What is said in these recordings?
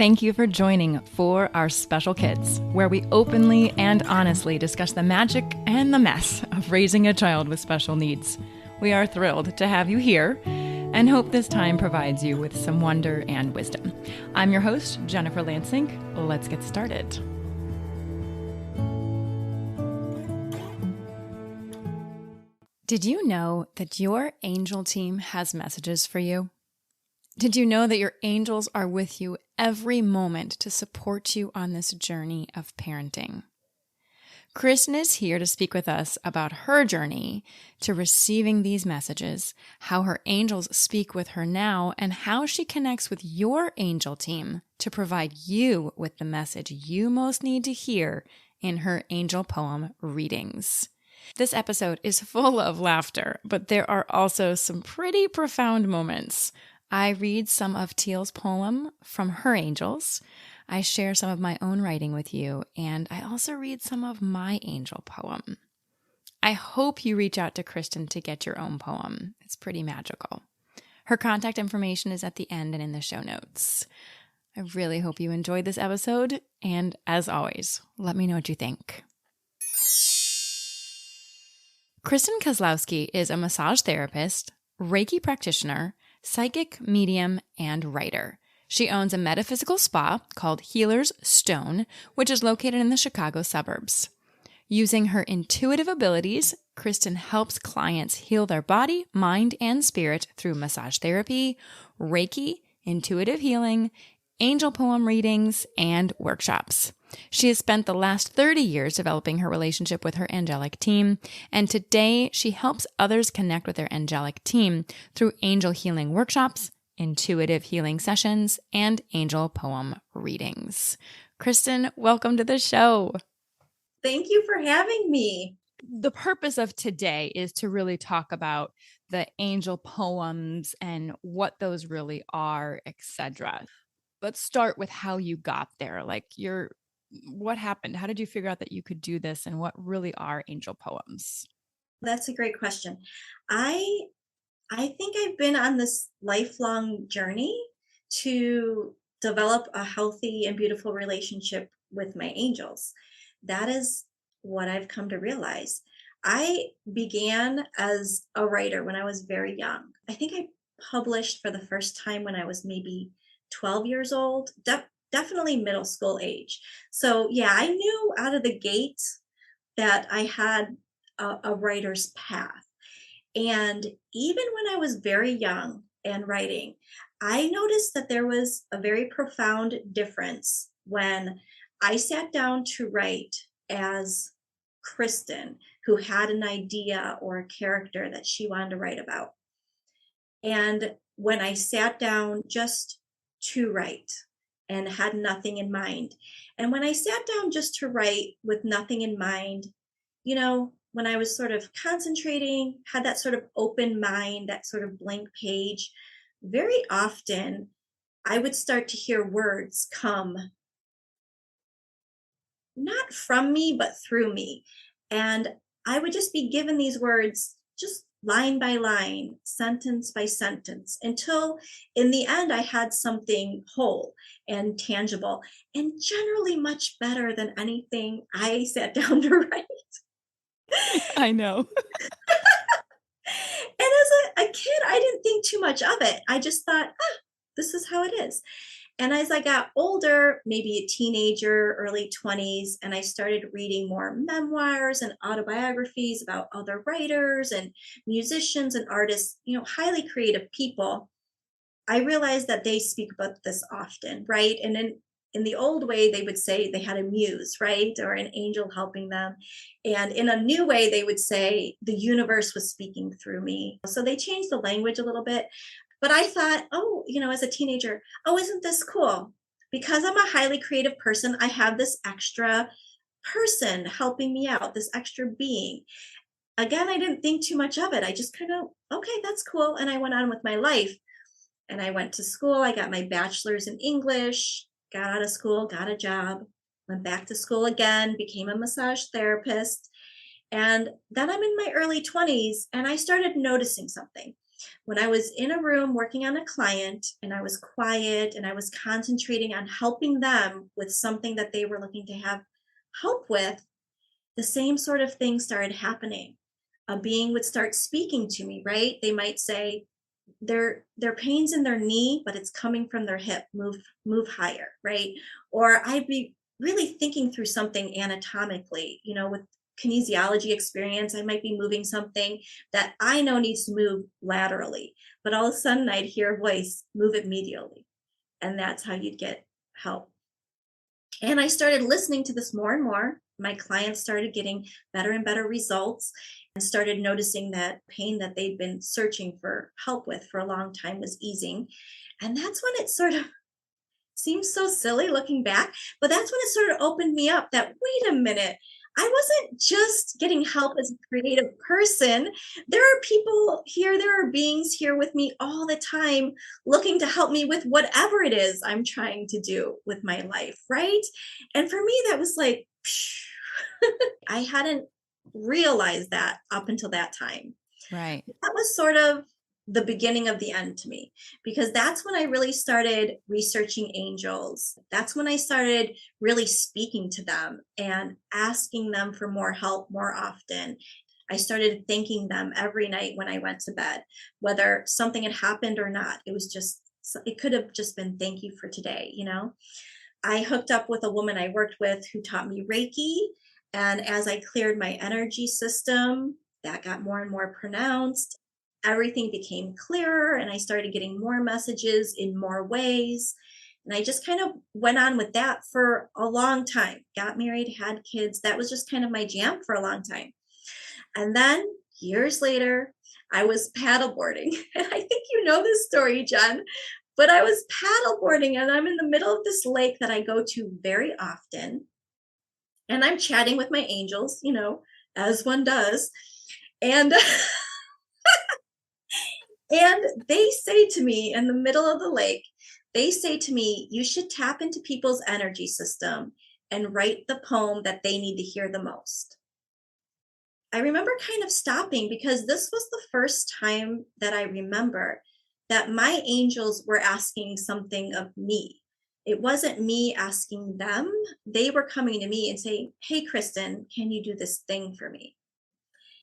Thank you for joining For Our Special Kids, where we openly and honestly discuss the magic and the mess of raising a child with special needs. We are thrilled to have you here and hope this time provides you with some wonder and wisdom. I'm your host, Jennifer Lansing. Let's get started. Did you know that your angel team has messages for you? Did you know that your angels are with you every moment to support you on this journey of parenting? Kristin is here to speak with us about her journey to receiving these messages, how her angels speak with her now, and how she connects with your angel team to provide you with the message you most need to hear in her angel poem readings. This episode is full of laughter, but there are also some pretty profound moments. I read some of Teal's poem from her angels. I share some of my own writing with you, and I also read some of my angel poem. I hope you reach out to Kristin to get your own poem. It's pretty magical. Her contact information is at the end and in the show notes. I really hope you enjoyed this episode, and as always, let me know what you think. Kristin Kozlowski is a massage therapist, Reiki practitioner, psychic, medium, and writer. She owns a metaphysical spa called Healer's Stone, which is located in the Chicago suburbs. Using her intuitive abilities, Kristin helps clients heal their body, mind, and spirit through massage therapy, Reiki, intuitive healing, angel poem readings, and workshops. She has spent the last 30 years developing her relationship with her angelic team, and today she helps others connect with their angelic team through angel healing workshops, intuitive healing sessions, and angel poem readings. Kristin, welcome to the show. Thank you for having me. The purpose of today is to really talk about the angel poems and what those really are, etc. Let's start with how you got there. What happened? How did you figure out that you could do this, and what really are angel poems? That's a great question. I think I've been on this lifelong journey to develop a healthy and beautiful relationship with my angels. That is what I've come to realize. I began as a writer when I was very young. I think I published for the first time when I was maybe 12 years old. Definitely middle school age. So yeah, I knew out of the gate that I had a writer's path. And even when I was very young and writing, I noticed that there was a very profound difference when I sat down to write as Kristin, who had an idea or a character that she wanted to write about. And when I sat down just to write and had nothing in mind. And when I sat down just to write with nothing in mind, when I was sort of concentrating, had that sort of open mind, that sort of blank page, very often I would start to hear words come not from me, but through me. And I would just be given these words just line by line, sentence by sentence, until in the end I had something whole and tangible, and generally much better than anything I sat down to write. I know. And as a kid, I didn't think too much of it. I just thought, this is how it is. And as I got older, maybe a teenager, early 20s, and I started reading more memoirs and autobiographies about other writers and musicians and artists, highly creative people, I realized that they speak about this often, right? And in the old way, they would say they had a muse, right? Or an angel helping them. And in a new way, they would say the universe was speaking through me. So they changed the language a little bit. But I thought, as a teenager, isn't this cool? Because I'm a highly creative person, I have this extra person helping me out, this extra being. Again, I didn't think too much of it. I just kind of, okay, that's cool. And I went on with my life. And I went to school. I got my bachelor's in English, got out of school, got a job, went back to school again, became a massage therapist. And then I'm in my early 20s and I started noticing something. When I was in a room working on a client and I was quiet and I was concentrating on helping them with something that they were looking to have help with, the same sort of thing started happening. A being would start speaking to me, right? They might say, their pain's in their knee, but it's coming from their hip. Move higher, right? Or I'd be really thinking through something anatomically, with kinesiology experience. I might be moving something that I know needs to move laterally, but all of a sudden I'd hear a voice, move it medially. And that's how you'd get help. And I started listening to this more and more. My clients started getting better and better results and started noticing that pain that they'd been searching for help with for a long time was easing. And that's when it sort of seems so silly looking back, but that's when it sort of opened me up that, wait a minute, I wasn't just getting help as a creative person. There are people here, there are beings here with me all the time looking to help me with whatever it is I'm trying to do with my life, right? And for me, that was like, I hadn't realized that up until that time. Right. That was sort of the beginning of the end to me, because that's when I really started researching angels. That's when I started really speaking to them and asking them for more help more often. I started thanking them every night when I went to bed, whether something had happened or not. It could have just been thank you for today. I hooked up with a woman I worked with who taught me Reiki. And as I cleared my energy system, that got more and more pronounced. Everything became clearer, and I started getting more messages in more ways. And I just kind of went on with that for a long time. Got married, had kids. That was just kind of my jam for a long time. And then years later, I was paddleboarding. And I think you know this story, Jen, but I was paddleboarding and I'm in the middle of this lake that I go to very often. And I'm chatting with my angels, as one does. And and they say to me in the middle of the lake, they say to me, you should tap into people's energy system and write the poem that they need to hear the most. I remember kind of stopping because this was the first time that I remember that my angels were asking something of me. It wasn't me asking them. They were coming to me and saying, hey, Kristin, can you do this thing for me?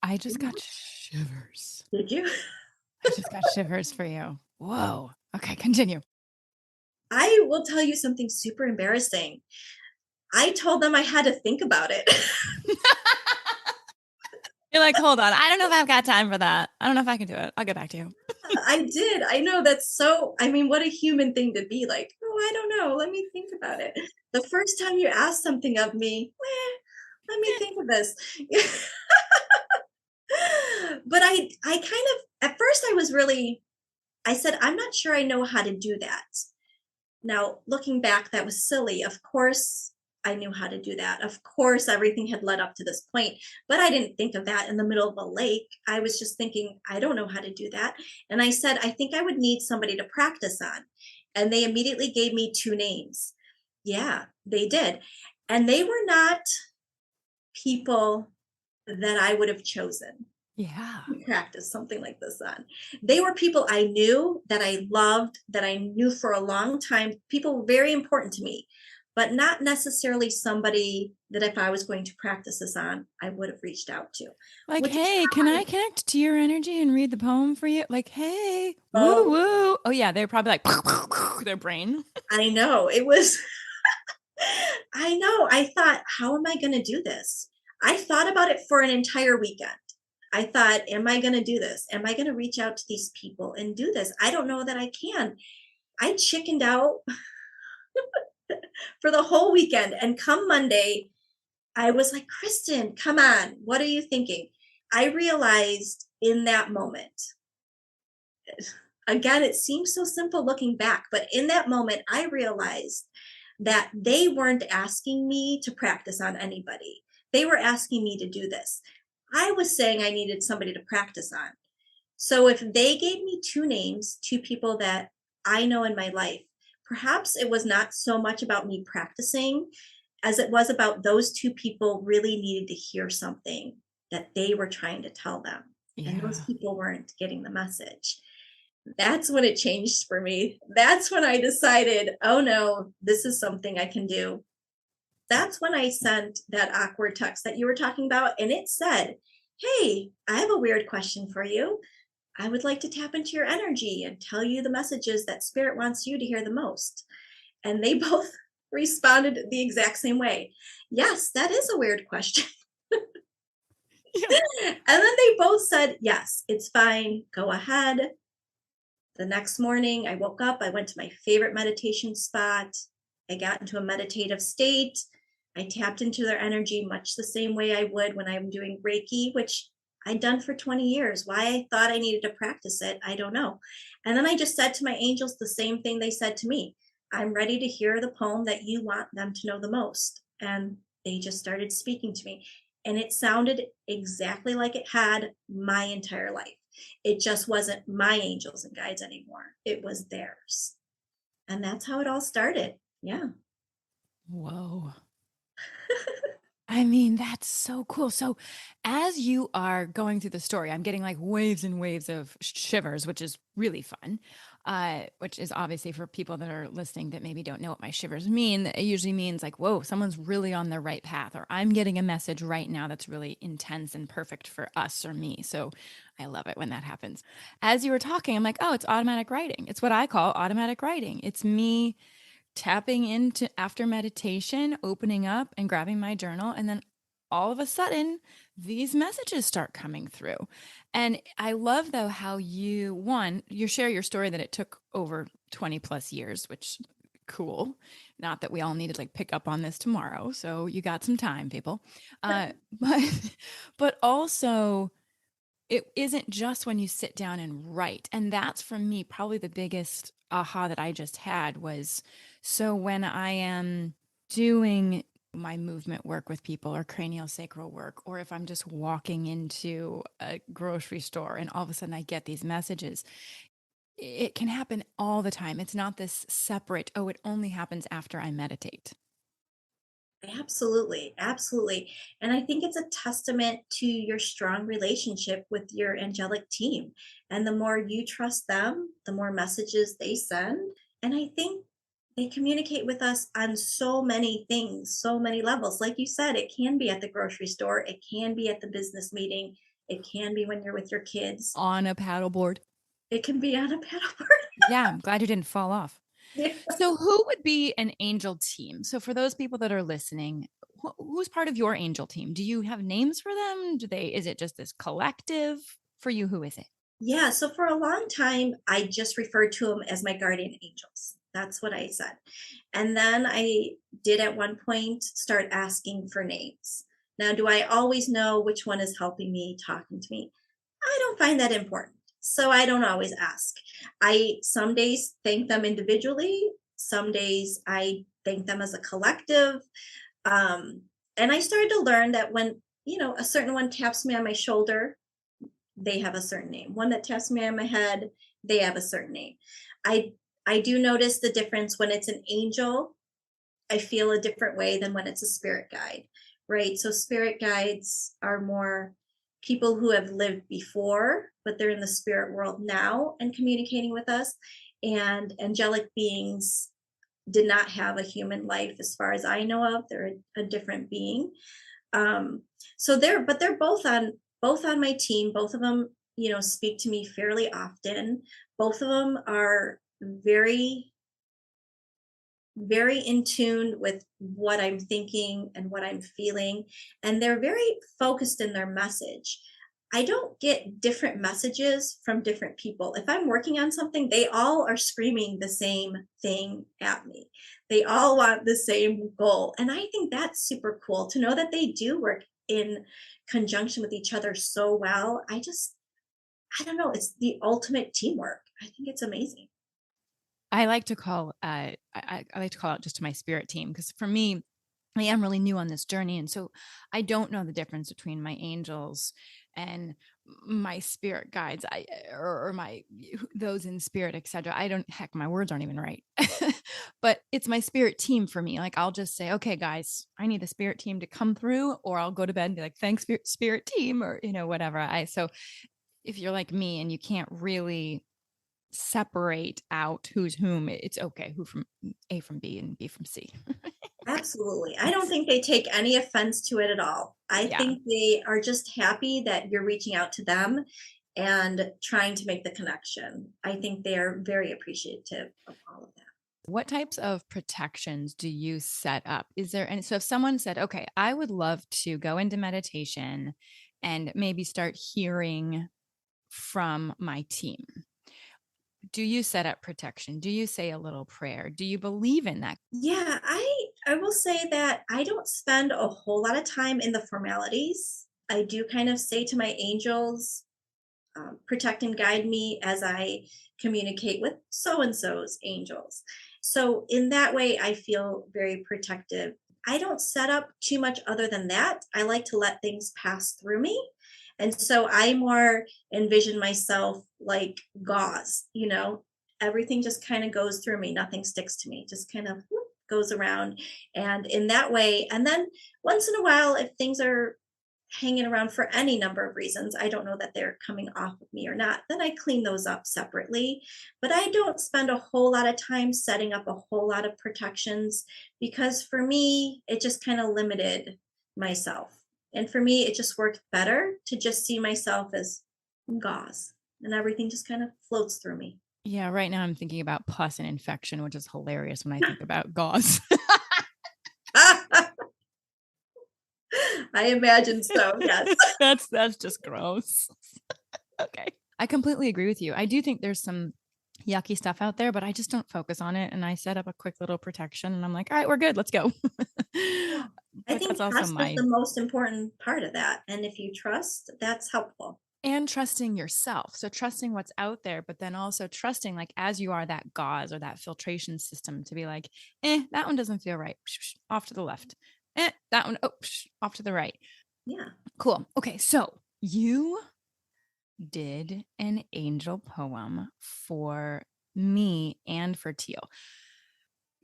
I just got shivers. Did you? I just got shivers for you. Whoa. Okay, continue. I will tell you something super embarrassing. I told them I had to think about it. You're like, hold on. I don't know if I've got time for that. I don't know if I can do it. I'll get back to you. I did. I know that's so, what a human thing to be like, oh, I don't know. Let me think about it. The first time you ask something of me, let me think of this. But I kind of, at first I said, I'm not sure I know how to do that. Now, looking back, that was silly. Of course, I knew how to do that. Of course, everything had led up to this point, but I didn't think of that in the middle of a lake. I was just thinking, I don't know how to do that. And I said, I think I would need somebody to practice on. And they immediately gave me 2 names. Yeah, they did. And they were not people that I would have chosen Yeah. to practice something like this on. They were people I knew, that I loved, that I knew for a long time. People very important to me, but not necessarily somebody that if I was going to practice this on, I would have reached out to. Like, Which is hey, can I connect to your energy and read the poem for you? Like, hey, woo oh, woo. Oh yeah, they're probably like their brain. I know it was. I know. I thought, how am I going to do this? I thought about it for an entire weekend. I thought, am I going to do this? Am I going to reach out to these people and do this? I don't know that I can. I chickened out for the whole weekend. And come Monday, I was like, Kristin, come on. What are you thinking? I realized in that moment, again, it seems so simple looking back, but in that moment, I realized that they weren't asking me to practice on anybody. They were asking me to do this. I was saying I needed somebody to practice on. So if they gave me 2 names, 2 people that I know in my life, perhaps it was not so much about me practicing as it was about those 2 people really needed to hear something that they were trying to tell them. And those Yeah. people weren't getting the message. That's when it changed for me. That's when I decided, oh no, this is something I can do. That's when I sent that awkward text that you were talking about. And it said, hey, I have a weird question for you. I would like to tap into your energy and tell you the messages that spirit wants you to hear the most. And they both responded the exact same way. Yes, that is a weird question. Yeah. And then they both said, yes, it's fine. Go ahead. The next morning, I woke up, I went to my favorite meditation spot. I got into a meditative state. I tapped into their energy much the same way I would when I'm doing Reiki, which I'd done for 20 years. Why I thought I needed to practice it, I don't know. And then I just said to my angels the same thing they said to me. I'm ready to hear the poem that you want them to know the most. And they just started speaking to me. And it sounded exactly like it had my entire life. It just wasn't my angels and guides anymore. It was theirs. And that's how it all started. Yeah. Whoa. I mean, that's so cool. So, as you are going through the story, I'm getting like waves and waves of shivers, which is really fun. Which is obviously for people that are listening that maybe don't know what my shivers mean. It usually means like, whoa, someone's really on the right path, or I'm getting a message right now that's really intense and perfect for us or me. So, I love it when that happens. As you were talking, I'm like, oh, it's automatic writing. It's what I call automatic writing. It's me tapping into after meditation, opening up and grabbing my journal. And then all of a sudden, these messages start coming through. And I love, though, how you share your story that it took over 20 plus years, which cool. Not that we all need to like pick up on this tomorrow. So you got some time, people. But, but also, it isn't just when you sit down and write. And that's for me probably the biggest aha that I just had was so when I am doing my movement work with people or cranial sacral work, or if I'm just walking into a grocery store and all of a sudden I get these messages, it can happen all the time. It's not this separate, oh, it only happens after I meditate. Absolutely. Absolutely. And I think it's a testament to your strong relationship with your angelic team. And the more you trust them, the more messages they send. And I think they communicate with us on so many things, so many levels. Like you said, it can be at the grocery store, it can be at the business meeting, it can be when you're with your kids, On a paddleboard. it can be on a paddleboard. Yeah, I'm glad you didn't fall off. Yeah. So, who would be an angel team? So, for those people that are listening, who's part of your angel team? Do you have names for them? Is it just this collective? For you, who is it? Yeah, so for a long time, I just referred to them as my guardian angels. That's what I said. And then I did at one point start asking for names. Now, do I always know which one is helping me, talking to me? I don't find that important. So I don't always ask. I some days thank them individually, some days I thank them as a collective. Um, and I started to learn that when, a certain one taps me on my shoulder, they have a certain name. One that taps me on my head, they have a certain name. I I do notice the difference when it's an angel. I feel a different way than when it's a spirit guide, right? So spirit guides are more people who have lived before, but they're in the spirit world now and communicating with us. And angelic beings did not have a human life as far as I know of. They're a different being. Um, so they're both on my team. Both of them, speak to me fairly often. Both of them are very, very in tune with what I'm thinking and what I'm feeling, and they're very focused in their message. I don't get different messages from different people. If I'm working on something, they all are screaming the same thing at me. They all want the same goal. And I think that's super cool to know that they do work in conjunction with each other so well. I don't know, it's the ultimate teamwork. I think it's amazing. I like to call I like to call out just to my spirit team because for me, I am really new on this journey, and so I don't know the difference between my angels and my spirit guides. Or my those in spirit, etc. I don't heck, my words aren't even right, but it's my spirit team for me. Like I'll just say, okay, guys, I need the spirit team to come through, or I'll go to bed and be like, thanks, spirit team, or whatever. I so if you're like me and you can't really separate out who's whom. It's okay, who from A from B and B from C. Absolutely. I don't think they take any offense to it at all. I Yeah. think they are just happy that you're reaching out to them and trying to make the connection. I think they are very appreciative of all of that. What types of protections do you set up? Is there, and so if someone said, okay, I would love to go into meditation and maybe start hearing from my team, do you set up protection? Do you say a little prayer? Do you believe in that? Yeah, I will say that I don't spend a whole lot of time in the formalities. I do kind of say to my angels, protect and guide me as I communicate with so and so's angels. So, in that way, I feel very protective. I don't set up too much other than that. I like to let things pass through me. And so I more envision myself like gauze, everything just kind of goes through me. Nothing sticks to me, just kind of whoop, goes around. And in that way, and then once in a while, if things are hanging around for any number of reasons, I don't know that they're coming off of me or not, then I clean those up separately. But I don't spend a whole lot of time setting up a whole lot of protections because for me, it just kind of limited myself. And for me, it just worked better to just see myself as gauze and everything just kind of floats through me. Yeah, right now I'm thinking about pus and infection, which is hilarious when I think about gauze. I imagine so, yes. That's just gross. Okay. I completely agree with you. I do think there's some yucky stuff out there, but I just don't focus on it. And I set up a quick little protection and I'm like, all right, we're good. Let's go. Yeah. I But that's think also trust is my, the most important part of that. And if you trust, that's helpful. and trusting yourself. So trusting what's out there, but then also trusting, like, as you are that gauze or that filtration system to be like, that one doesn't feel right. Off to the left. That one, off to the right. Yeah. Cool. Okay. So you did an angel poem for me and for Teal.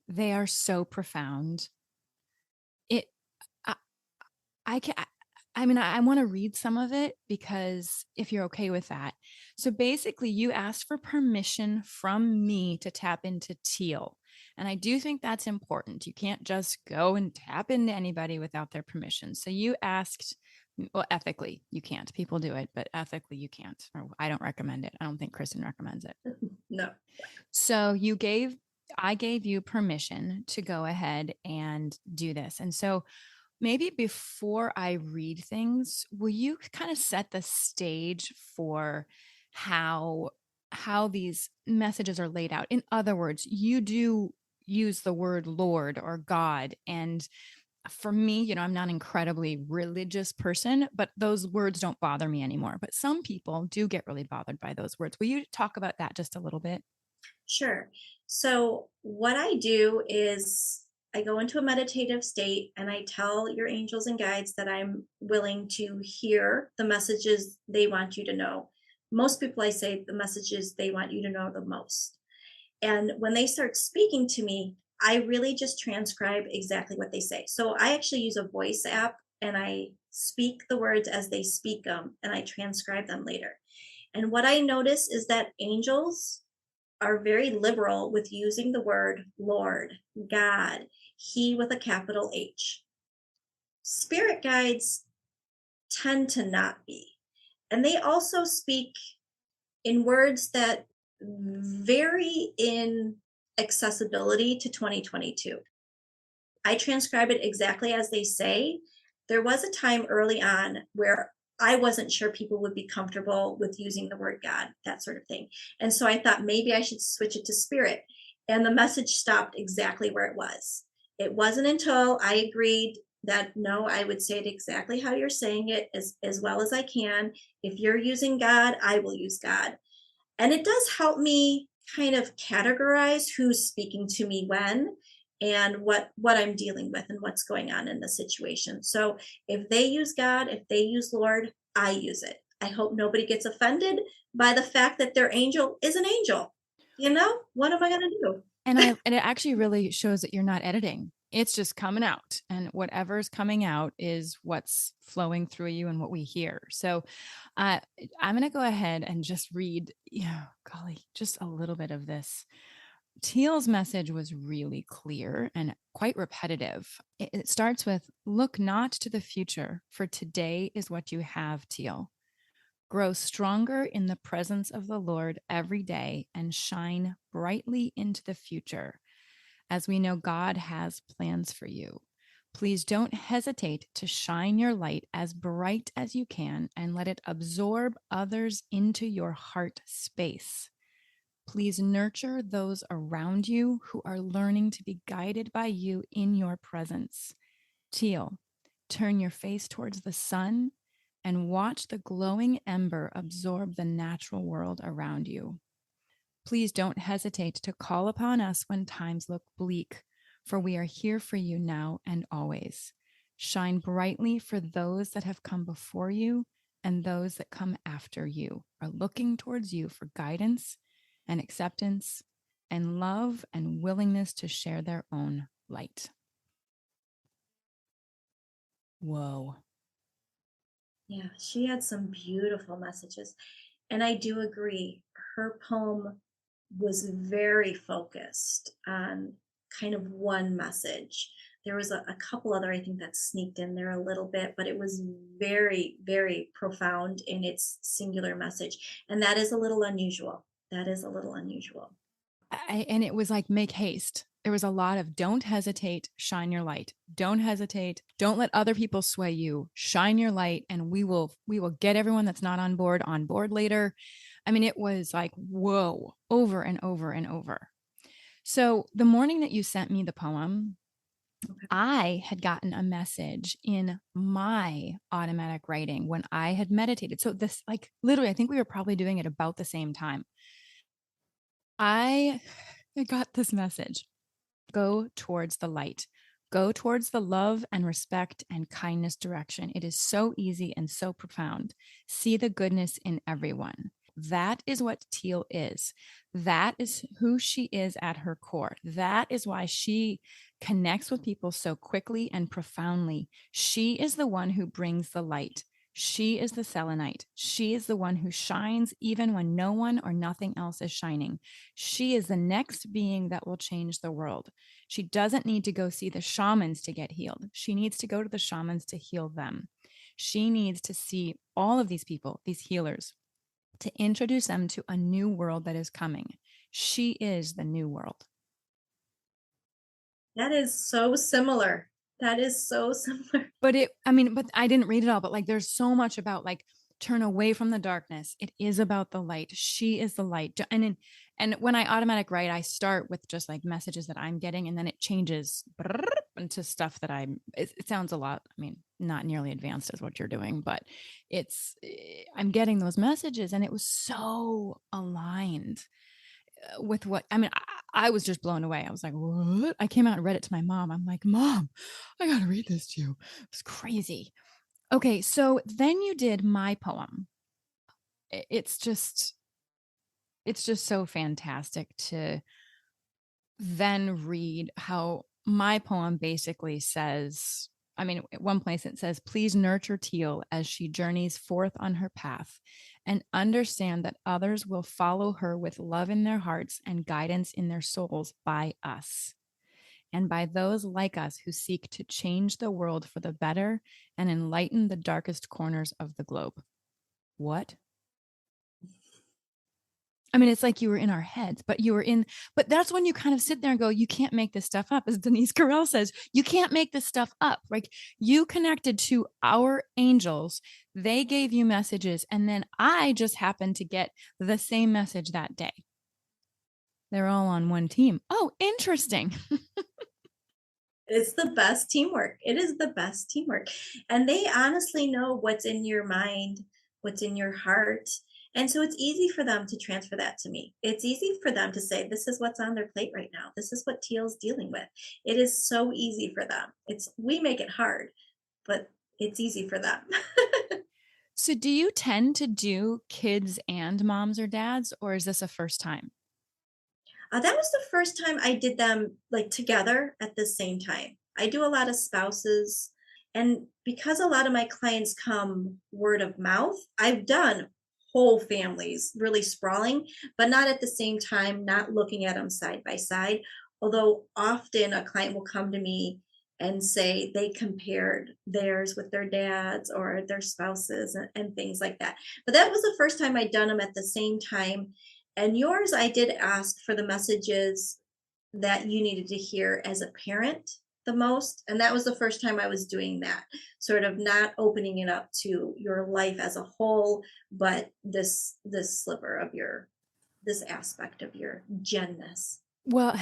They are so profound. It, I, I can, I mean, I want to read some of it because if you're okay with that. So basically, you asked for permission from me to tap into Teal. And I do think that's important. You can't just go and tap into anybody without their permission. So you asked, well, ethically, you can't. People do it, but ethically, you can't. Or I don't recommend it. I don't think Kristin recommends it. No. So I gave you permission to go ahead and do this. And so maybe before I read things, will you kind of set the stage for how these messages are laid out? In other words, you do use the word Lord or God. And for me, I'm not an incredibly religious person, but those words don't bother me anymore. But some people do get really bothered by those words. Will you talk about that just a little bit? Sure. So, what I do is I go into a meditative state and I tell your angels and guides that I'm willing to hear the messages they want you to know. Most people, I say the messages they want you to know the most. And when they start speaking to me, I really just transcribe exactly what they say. So, I actually use a voice app and I speak the words as they speak them and I transcribe them later. And what I notice is that angels are very liberal with using the word Lord, God, He with a capital H. Spirit guides tend to not be. And they also speak in words that vary in accessibility to 2022. I transcribe it exactly as they say. There was a time early on where I wasn't sure people would be comfortable with using the word God, that sort of thing. And so I thought maybe I should switch it to spirit. And the message stopped exactly where it was. It wasn't until I agreed that no, I would say it exactly how you're saying it as well as I can. If you're using God, I will use God. And it does help me kind of categorize who's speaking to me when and what I'm dealing with and what's going on in the situation. So if they use God, if they use Lord, I use it. I hope nobody gets offended by the fact that their angel is an angel. What am I going to do? And it actually really shows that you're not editing. it's just coming out, and whatever's coming out is what's flowing through you and what we hear. So I'm going to go ahead and just read, golly, just a little bit of this. Teal's message was really clear and quite repetitive. It starts with, look not to the future, for today is what you have, Teal. Grow stronger in the presence of the Lord every day and shine brightly into the future, as we know God has plans for you. Please don't hesitate to shine your light as bright as you can and let it absorb others into your heart space. Please nurture those around you who are learning to be guided by you in your presence. Teal, turn your face towards the sun and watch the glowing ember absorb the natural world around you. Please don't hesitate to call upon us when times look bleak, for we are here for you now and always. Shine brightly, for those that have come before you and those that come after you are looking towards you for guidance and acceptance and love and willingness to share their own light. Whoa. Yeah, she had some beautiful messages. And I do agree. Her poem was very focused on kind of one message. There was a couple other, I think, that sneaked in there a little bit, but it was very, very profound in its singular message. And that is a little unusual. That is a little unusual. And it was like, make haste. There was a lot of don't hesitate, shine your light. Don't hesitate. Don't let other people sway you. Shine your light, and we will get everyone that's not on board later. I mean, it was like, whoa, over and over and over. So the morning that you sent me the poem, Okay. I had gotten a message in my automatic writing when I had meditated. So this, like, literally, I think we were probably doing it about the same time. I got this message. Go towards the light. Go towards the love and respect and kindness direction. It is so easy and so profound. See the goodness in everyone. That is what Teal is. That is who she is at her core. That is why she connects with people so quickly and profoundly. She is the one who brings the light. She is the selenite. She is the one who shines even when no one or nothing else is shining. She is the next being that will change the world. She doesn't need to go see the shamans to get healed. She needs to go to the shamans to heal them. She needs to see all of these people, these healers, to introduce them to a new world that is coming. She is the new world. That is so similar. That is so similar. But I didn't read it all, but like there's so much about like turn away from the darkness. It is about the light. She is the light. And when I automatic write, I start with just like messages that I'm getting, and then it changes into stuff that it sounds a lot, I mean, not nearly advanced as what you're doing, but I'm getting those messages, and it was so aligned with what I was just blown away. I was like, what? I came out and read it to my mom. I'm like, Mom, I gotta read this to you. It's crazy. Okay, so then you did my poem. It's just so fantastic to then read how my poem basically says, I mean, at one place it says, please nurture Teal as she journeys forth on her path and understand that others will follow her with love in their hearts and guidance in their souls by us and by those like us who seek to change the world for the better and enlighten the darkest corners of the globe. What? I mean, it's like you were in our heads, but that's when you kind of sit there and go, you can't make this stuff up. As Denise Carell says, you can't make this stuff up. Like you connected to our angels. They gave you messages. And then I just happened to get the same message that day. They're all on one team. Oh, interesting. It's the best teamwork. It is the best teamwork. And they honestly know what's in your mind, what's in your heart. And so it's easy for them to transfer that to me. It's easy for them to say, this is what's on their plate right now. This is what Teal's dealing with. It is so easy for them. We make it hard, but it's easy for them. So do you tend to do kids and moms or dads, or is this a first time? That was the first time I did them like together at the same time. I do a lot of spouses. And because a lot of my clients come word of mouth, I've done whole families really sprawling, but not at the same time, not looking at them side by side. Although often a client will come to me and say they compared theirs with their dads or their spouses and things like that. But that was the first time I'd done them at the same time. And yours, I did ask for the messages that you needed to hear as a parent the most. And that was the first time I was doing that, sort of not opening it up to your life as a whole, but this sliver of your this aspect of your genness. Well,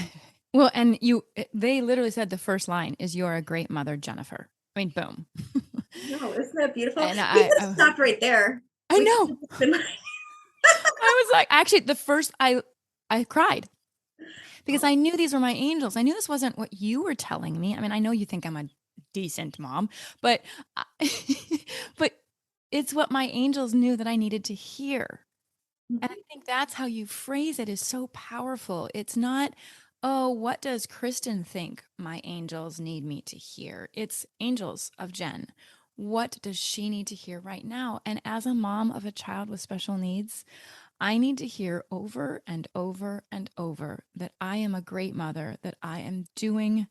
and they literally said the first line is "You're a great mother, Jennifer." I mean, boom. No, isn't that beautiful? And We could have stopped right there. I We could know. have just been I was like, actually, the first I cried because I knew these were my angels. I knew this wasn't what you were telling me. I mean, I know you think I'm a decent mom, but but it's what my angels knew that I needed to hear. And I think that's how you phrase it is so powerful. It's not, oh, what does Kristin think my angels need me to hear? It's angels of Jen. What does she need to hear right now? And as a mom of a child with special needs, I need to hear over and over and over that I am a great mother, that I am doing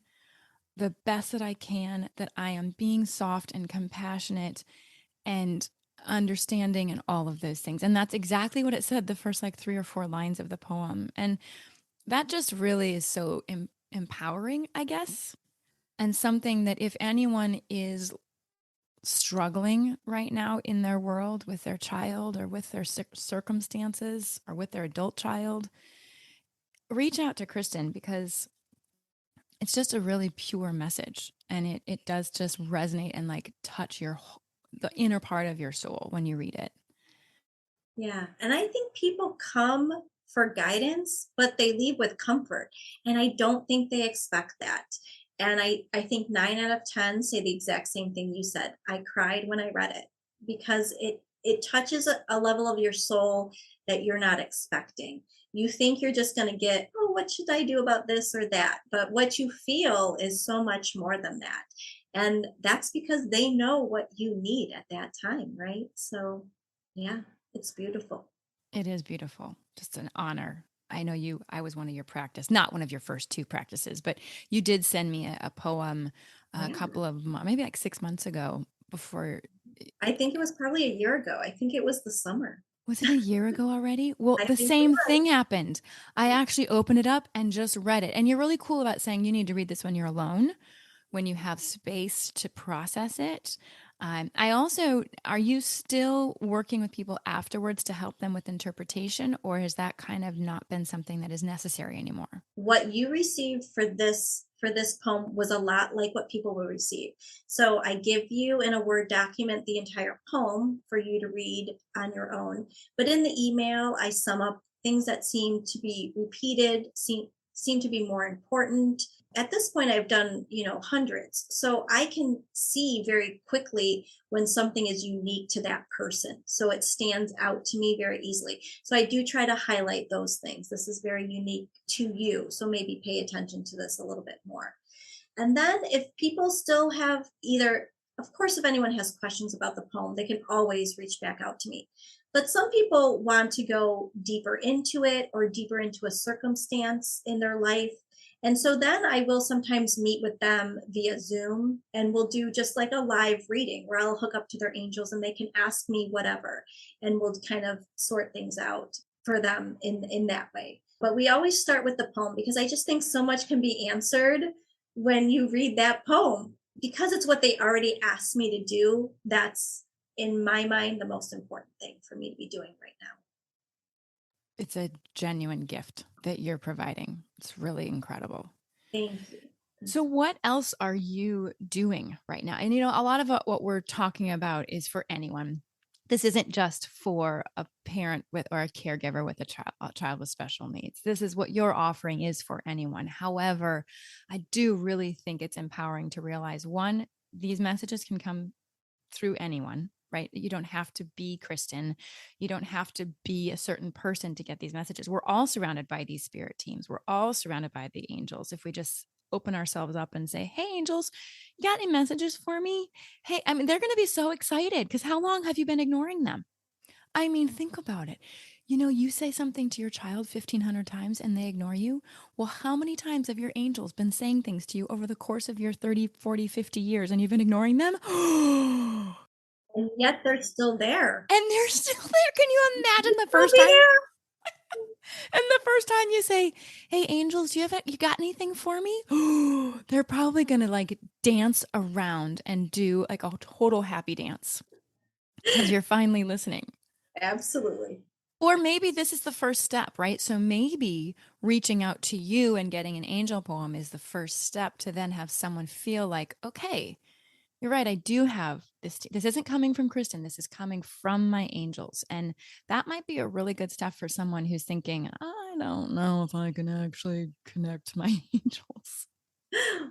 the best that I can, that I am being soft and compassionate and understanding and all of those things. And that's exactly what it said the first like 3 or 4 lines of the poem. And that just really is so empowering, I guess. And something that if anyone is struggling right now in their world with their child or with their circumstances or with their adult child, reach out to Kristin because it's just a really pure message and it does just resonate and like touch the inner part of your soul when you read it. Yeah. And I think people come for guidance, but they leave with comfort. And I don't think they expect that. And I think 9 out of 10 say the exact same thing you said. I cried when I read it because it touches a level of your soul that you're not expecting. You think you're just going to get, oh, what should I do about this or that? But what you feel is so much more than that. And that's because they know what you need at that time, right? So, yeah. It's beautiful. It is beautiful. Just an honor. I was one of your not one of your first 2 practices, but you did send me a poem a Yeah. couple of, maybe like 6 months ago before. I think it was probably a year ago. I think it was the summer. Was it a year ago already? Well, I the think it same was. thing happened. I actually opened it up and just read it. And you're really cool about saying you need to read this when you're alone, when you have space to process it. Are you still working with people afterwards to help them with interpretation, or has that kind of not been something that is necessary anymore? What you received for this poem was a lot like what people will receive. So I give you in a Word document the entire poem for you to read on your own. But in the email, I sum up things that seem to be repeated, seem to be more important. At this point, I've done, hundreds. So I can see very quickly when something is unique to that person. So it stands out to me very easily. So I do try to highlight those things. This is very unique to you. So maybe pay attention to this a little bit more. And then if people still have either, of course, if anyone has questions about the poem, they can always reach back out to me. But some people want to go deeper into it or deeper into a circumstance in their life. And so then I will sometimes meet with them via Zoom and we'll do just like a live reading where I'll hook up to their angels and they can ask me whatever. And we'll kind of sort things out for them in that way. But we always start with the poem because I just think so much can be answered when you read that poem because it's what they already asked me to do. That's in my mind the most important thing for me to be doing right now. It's a genuine gift that you're providing. It's really incredible. Thank you. So, what else are you doing right now? And, a lot of what we're talking about is for anyone. This isn't just for a parent with or a caregiver with a child with special needs. This is what your offering is for anyone. However, I do really think it's empowering to realize one, these messages can come through anyone, right? You don't have to be Kristin. You don't have to be a certain person to get these messages. We're all surrounded by these spirit teams. We're all surrounded by the angels if we just open ourselves up and say, hey, angels, you got any messages for me? Hey, I mean, they're going to be so excited because how long have you been ignoring them? I mean, think about it. You say something to your child 1,500 times and they ignore you. Well, how many times have your angels been saying things to you over the course of your 30, 40, 50 years and you've been ignoring them? And yet they're still there. And they're still there. Can you imagine the They'll first be time? there. And the first time you say, hey, angels, you got anything for me? They're probably going to like dance around and do like a total happy dance because you're finally listening. Absolutely. Or maybe this is the first step, right? So maybe reaching out to you and getting an angel poem is the first step to then have someone feel like, okay, you're right. I do have this. This isn't coming from Kristin. This is coming from my angels. And that might be a really good step for someone who's thinking, I don't know if I can actually connect to my angels.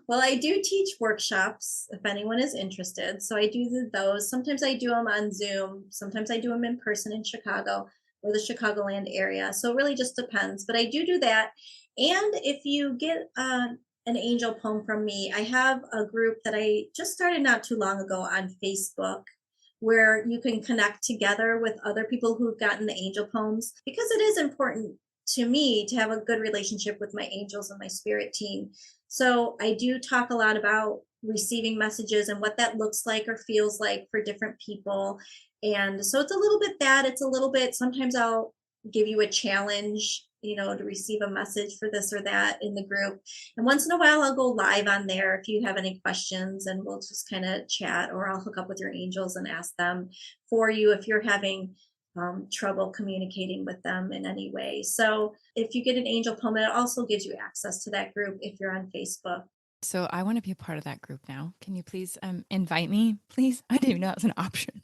Well, I do teach workshops if anyone is interested. So I do those. Sometimes I do them on Zoom. Sometimes I do them in person in Chicago or the Chicagoland area. So it really just depends. But I do that. And if you get an angel poem from me, I have a group that I just started not too long ago on Facebook where you can connect together with other people who've gotten the angel poems because it is important to me to have a good relationship with my angels and my spirit team. So I do talk a lot about receiving messages and what that looks like or feels like for different people. And so it's a little bit that, it's a little bit, sometimes I'll give you a challenge, to receive a message for this or that in the group. And once in a while, I'll go live on there if you have any questions and we'll just kind of chat, or I'll hook up with your angels and ask them for you if you're having trouble communicating with them in any way. So if you get an angel poem, it also gives you access to that group if you're on Facebook. So I want to be a part of that group now. Can you please invite me, please? I didn't even know that was an option.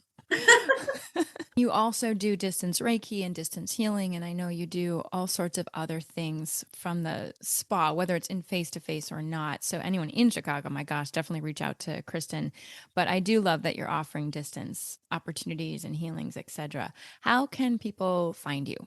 You also do distance Reiki and distance healing, and I know you do all sorts of other things from the spa, whether it's in face-to-face or not. So anyone in Chicago, my gosh, definitely reach out to Kristin. But I do love that you're offering distance opportunities and healings, etc. How can people find you?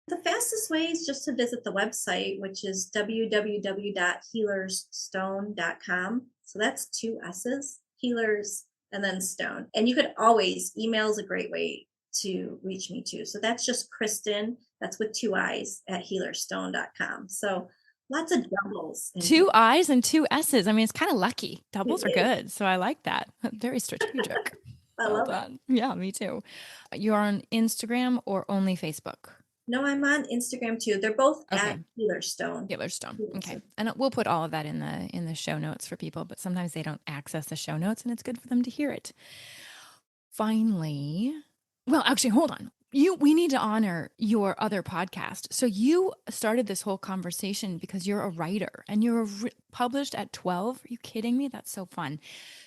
The fastest way is just to visit the website, which is www.healerstone.com. So that's two S's, healers and then stone. And you could always, email is a great way to reach me too. So that's just Kristin, that's with two I's, at healerstone.com. So lots of doubles. Two I's and two S's. I mean, it's kind of lucky. Doubles It are is. good. So I like that. Very strategic. I Well love it. done. Yeah, me too. You're on Instagram or only Facebook? No, I'm on Instagram too. They're both Okay. at Healerstone. Healerstone. Okay. And we'll put all of that in the show notes for people, but sometimes they don't access the show notes and it's good for them to hear it. Finally, well, actually, hold on. We need to honor your other podcast. So you started this whole conversation because you're a writer and you're published at 12. Are you kidding me? That's so fun.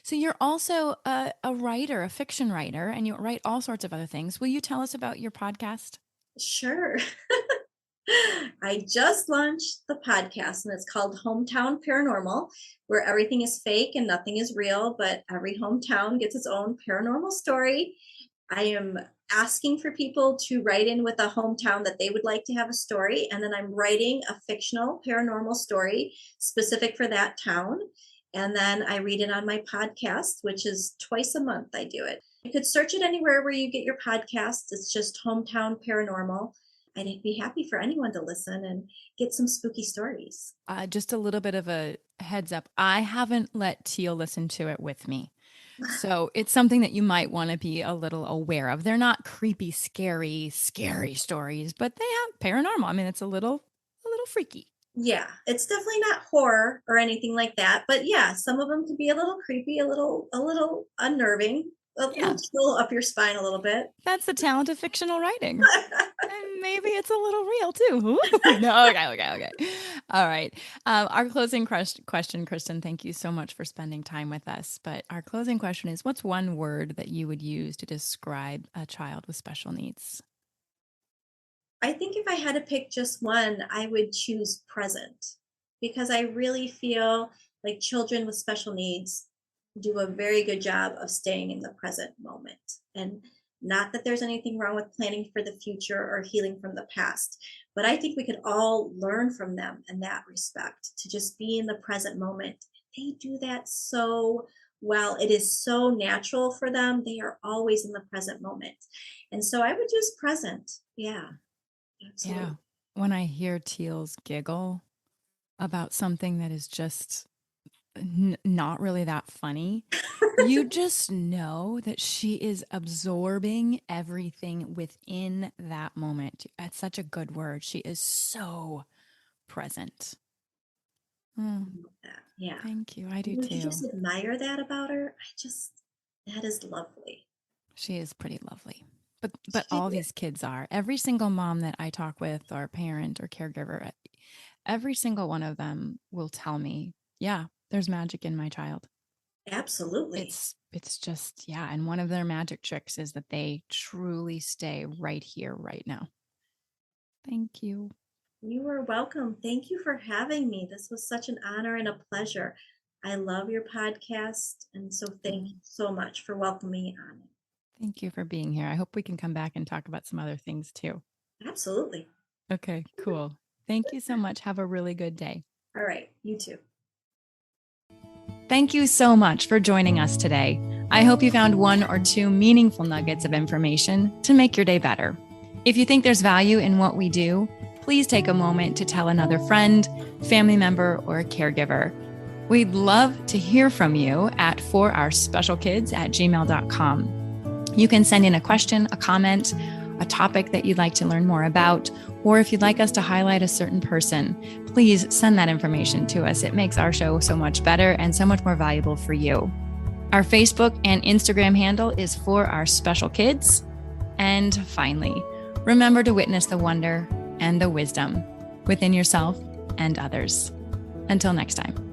So you're also a writer, a fiction writer, and you write all sorts of other things. Will you tell us about your podcast? Sure. I just launched the podcast and it's called Hometown Paranormal, where everything is fake and nothing is real, but every hometown gets its own paranormal story. I am asking for people to write in with a hometown that they would like to have a story, and then I'm writing a fictional paranormal story specific for that town. And then I read it on my podcast, which is twice a month I do it. You could search it anywhere where you get your podcasts. It's just Hometown Paranormal. I'd be happy for anyone to listen and get some spooky stories. Just a little bit of a heads up. I haven't let Teal listen to it with me. So it's something that you might want to be a little aware of. They're not creepy, scary stories, but they have paranormal. I mean, it's a little freaky. Yeah, it's definitely not horror or anything like that, but yeah, some of them could be a little creepy, a little unnerving, a Yeah, little chill up your spine a little bit. that's the talent of fictional writing. And maybe it's a little real too. Ooh, no, okay. All right. Our closing question, Kristin, thank you so much for spending time with us. But our closing question is, what's one word that you would use to describe a child with special needs? I think if I had to pick just one, I would choose present because I really feel like children with special needs do a very good job of staying in the present moment. And Not that there's anything wrong with planning for the future or healing from the past, but I think we could all learn from them in that respect, to just be in the present moment. They do that so well. It is so natural for them. They are always in the present moment. And so I would use present. Yeah, Yeah. absolutely. When I hear Teal's giggle about something that is just not really that funny, you just know that she is absorbing everything within that moment. That's such a good word. She is so present. Mm, I love that. Yeah. thank you. I do You too. just admire that about her. That is lovely. She is pretty lovely. But She all is. these kids are. Every single mom that I talk with, or parent or caregiver, every single one of them will tell me, yeah, there's magic in my child. Absolutely. It's just, yeah, and one of their magic tricks is that they truly stay right here right now. Thank you. You are welcome. Thank you for having me. This was such an honor and a pleasure. I love your podcast. And so thank you Mm, so much for welcoming me on thank you for being here. I hope we can come back and talk about some other things too. it. Absolutely. Okay, cool. Thank you so much. Have a really good day. All right. You too. Thank you so much for joining us today. I hope you found one or two meaningful nuggets of information to make your day better. If you think there's value in what we do, please take a moment to tell another friend, family member, or a caregiver. We'd love to hear from you at forourspecialkids@gmail.com. You can send in a question, a comment, a topic that you'd like to learn more about, or if you'd like us to highlight a certain person, please send that information to us. It makes our show so much better and so much more valuable for you. Our Facebook and Instagram handle is For Our Special Kids. And finally, remember to witness the wonder and the wisdom within yourself and others. Until next time.